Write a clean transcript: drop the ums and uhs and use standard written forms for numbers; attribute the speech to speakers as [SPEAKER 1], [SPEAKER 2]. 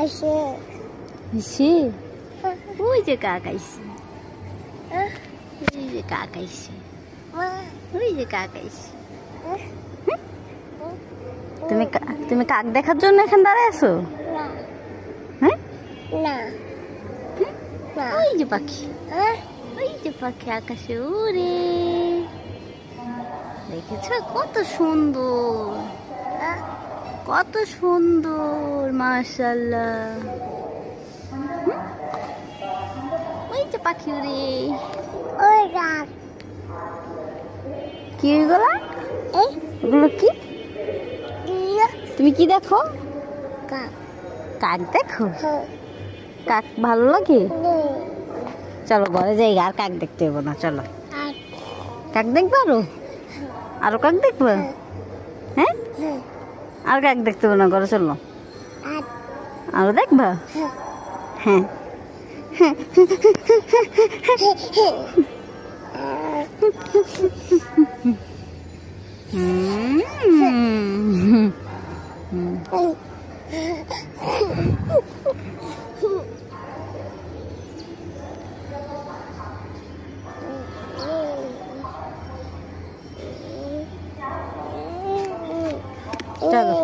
[SPEAKER 1] আসে
[SPEAKER 2] এসে ওই যে কাক আইছে, ওই যে কাক আইছে, ওই যে কাক আইছে। তুমি তুমি কাক দেখার জন্য এখানে দাঁড়ায় আছো? হ্যাঁ
[SPEAKER 1] না না
[SPEAKER 2] ওই যে পাখি, ওই যে পাখি আকাশে উড়ে, দেখেছো কত সুন্দর, কত সুন্দর মাশাআল্লাহ। ওই যে পাখি উড়ে,
[SPEAKER 1] ওই রাত
[SPEAKER 2] কি ওইগুলা?
[SPEAKER 1] এই
[SPEAKER 2] ওগুলো কি?
[SPEAKER 1] ইয়া
[SPEAKER 2] তুমি কি দেখো?
[SPEAKER 1] কাক
[SPEAKER 2] কাক দেখো?
[SPEAKER 1] হ্যাঁ
[SPEAKER 2] কাক ভালো লাগে? চলো ঘরে যাই, আর কাক দেখতে হবো না, চলো।
[SPEAKER 1] আর
[SPEAKER 2] কাক দেখবো আরো কাক দেখবো? হ্যাঁ আর কাক দেখতে হবো না, ঘরে চলো।
[SPEAKER 1] আর
[SPEAKER 2] আরো দেখবা? হ্যাঁ চলো।